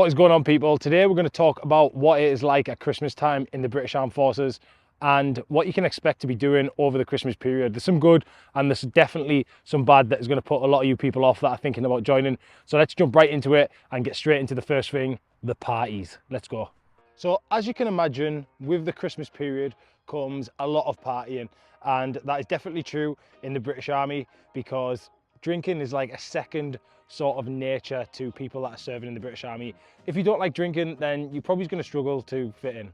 What is going on, people? Today we're going to talk about what it is like at Christmas time in the British Armed Forces and what you can expect to be doing over the Christmas period. There's some good and there's definitely some bad that is going to put a lot of you people off that are thinking about joining. So let's jump right into it and get straight into the first thing, the parties. Let's go. So as you can imagine, with the Christmas period comes a lot of partying, and that is definitely true in the British Army because drinking is like a second sort of nature to people that are serving in the British Army. If you don't like drinking, then you're probably going to struggle to fit in.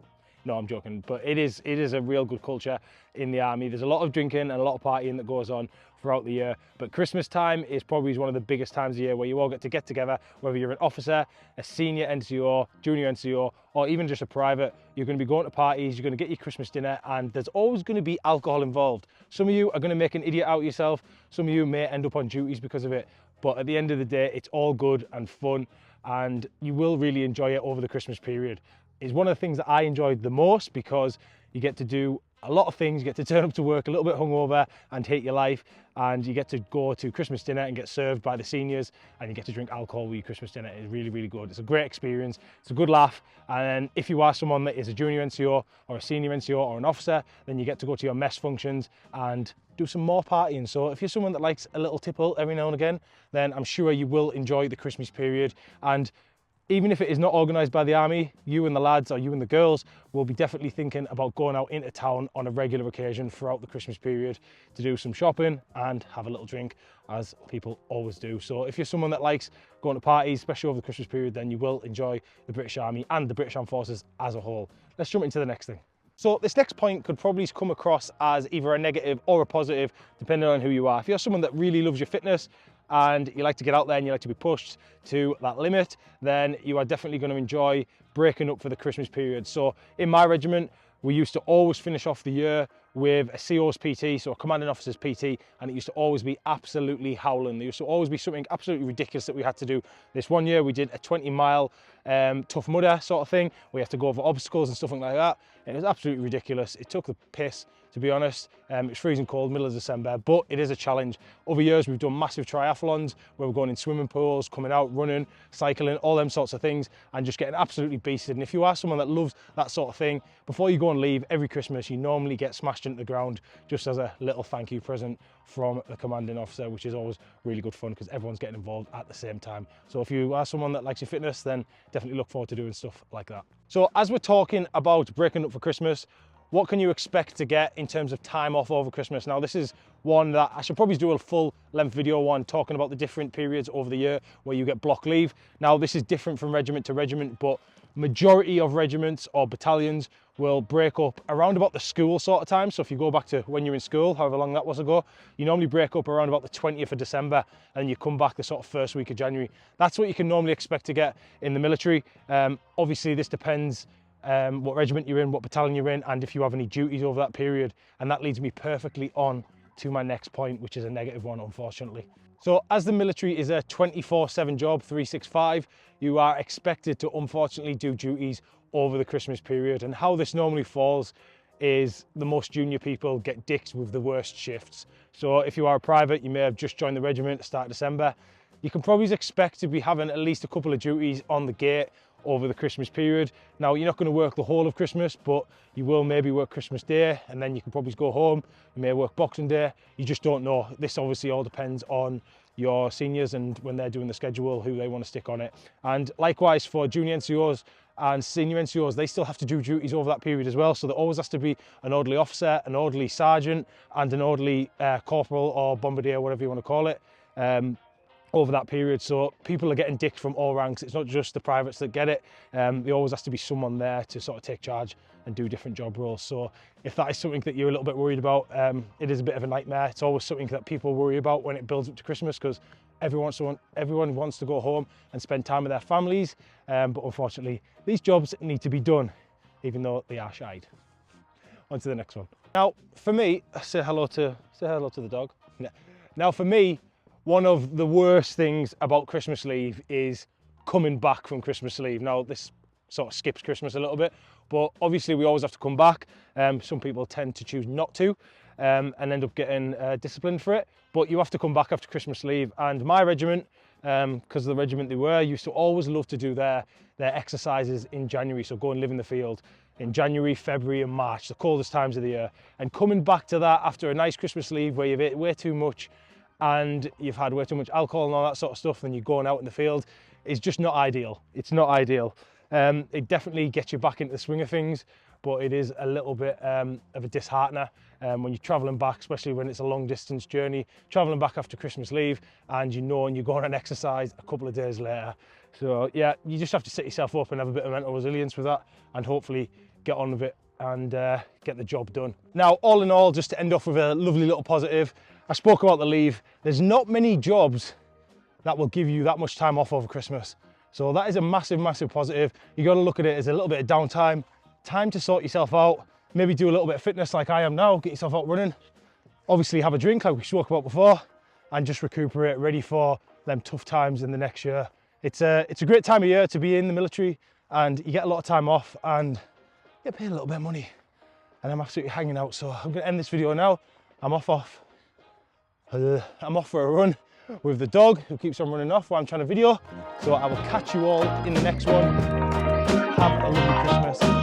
No, I'm joking, but it is a real good culture in the army. There's a lot of drinking and a lot of partying that goes on throughout the year, but Christmas time is probably one of the biggest times of the year where you all get together, whether you're an officer, a senior NCO, junior NCO, or even just a private. You're going to be going to parties, you're going to get your Christmas dinner, and there's always going to be alcohol involved. Some of you are going to make an idiot out of yourself, some of you may end up on duties because of it, but at the end of the day, it's all good and fun, and you will really enjoy it over the Christmas period. It's one of the things that I enjoyed the most because you get to do a lot of things. You get to turn up to work a little bit hungover and hate your life, and you get to go to Christmas dinner and get served by the seniors, and you get to drink alcohol with your Christmas dinner. It's really, really good. It's a great experience. It's a good laugh. And if you are someone that is a junior NCO or a senior NCO or an officer, then you get to go to your mess functions and do some more partying. So if you're someone that likes a little tipple every now and again, then I'm sure you will enjoy the Christmas period. And even if it is not organised by the army, you and the lads or you and the girls will be definitely thinking about going out into town on a regular occasion throughout the Christmas period to do some shopping and have a little drink, as people always do. So if you're someone that likes going to parties, especially over the Christmas period, then you will enjoy the British Army and the British Armed Forces as a whole. Let's jump into the next thing. So this next point could probably come across as either a negative or a positive, depending on who you are. If you're someone that really loves your fitness and you like to get out there and you like to be pushed to that limit, then you are definitely going to enjoy breaking up for the Christmas period. So in my regiment, we used to always finish off the year with a CO's PT, so a commanding officer's PT, and it used to always be absolutely howling. There used to always be something absolutely ridiculous that we had to do. This one year we did a 20-mile tough mudder sort of thing. We had to go over obstacles and stuff like that. It was absolutely ridiculous. It took the piss, to be honest. It's freezing cold, middle of December, but it is a challenge. Over years, we've done massive triathlons where we're going in swimming pools, coming out, running, cycling, all them sorts of things, and just getting absolutely beasted. And if you are someone that loves that sort of thing, before you go and leave every Christmas, you normally get smashed into the ground just as a little thank you present from the commanding officer, which is always really good fun because everyone's getting involved at the same time. So if you are someone that likes your fitness, then definitely look forward to doing stuff like that. So as we're talking about breaking up for Christmas, what can you expect to get in terms of time off over Christmas? Now, this is one that I should probably do a full length video on, talking about the different periods over the year where you get block leave. Now, this is different from regiment to regiment, but majority of regiments or battalions will break up around about the school sort of time. So if you go back to when you're in school, however long that was ago, you normally break up around about the 20th of December and you come back the sort of first week of January. That's what you can normally expect to get in the military. Obviously, this depends what regiment you're in, what battalion you're in, and if you have any duties over that period. And that leads me perfectly on to my next point, which is a negative one, unfortunately. So as the military is a 24/7 job, 365, you are expected to unfortunately do duties over the Christmas period. And how this normally falls is the most junior people get dicked with the worst shifts. So if you are a private, you may have just joined the regiment at the start of December, you can probably expect to be having at least a couple of duties on the gate over the Christmas period. Now, you're not going to work the whole of Christmas, but you will maybe work Christmas Day, and then you can probably go home. You may work Boxing Day. You just don't know. This obviously all depends on your seniors and when they're doing the schedule, who they want to stick on it. And likewise for junior NCOs and senior NCOs, they still have to do duties over that period as well. So there always has to be an orderly officer, an orderly sergeant, and an orderly corporal or bombardier, whatever you want to call it, over that period. So people are getting dicked from all ranks. It's not just the privates that get it. There always has to be someone there to sort of take charge and do different job roles. So if that is something that you're a little bit worried about, it is a bit of a nightmare. It's always something that people worry about when it builds up to Christmas, because everyone wants to go home and spend time with their families. But unfortunately, these jobs need to be done, even though they are shite. On to the next one. Now, for me, say hello to the dog. Now, for me, one of the worst things about Christmas leave is coming back from Christmas leave. Now, this sort of skips Christmas a little bit, but obviously we always have to come back. Some people tend to choose not to and end up getting disciplined for it, but you have to come back after Christmas leave. And my regiment, because of the regiment they were, used to always love to do their exercises in January. So go and live in the field in January, February and March, the coldest times of the year. And coming back to that after a nice Christmas leave where you've ate way too much and you've had way too much alcohol and all that sort of stuff, and you're going out in the field, is just not ideal. It's not ideal. It definitely gets you back into the swing of things, but it is a little bit of a disheartener when you're traveling back, especially when it's a long distance journey, traveling back after Christmas leave, and you know, and you're going on exercise a couple of days later. So yeah, you just have to set yourself up and have a bit of mental resilience with that, and hopefully get on with it and get the job done. Now, all in all, just to end off with a lovely little positive, I spoke about the leave. There's not many jobs that will give you that much time off over Christmas. So that is a massive, massive positive. You got to look at it as a little bit of downtime, time to sort yourself out, maybe do a little bit of fitness like I am now, get yourself out running, obviously have a drink like we spoke about before, and just recuperate, ready for them tough times in the next year. It's a great time of year to be in the military, and you get a lot of time off and you get paid a little bit of money, and I'm absolutely hanging out. So I'm going to end this video now. I'm off for a run with the dog who keeps on running off while I'm trying to video. So I will catch you all in the next one. Have a lovely Christmas.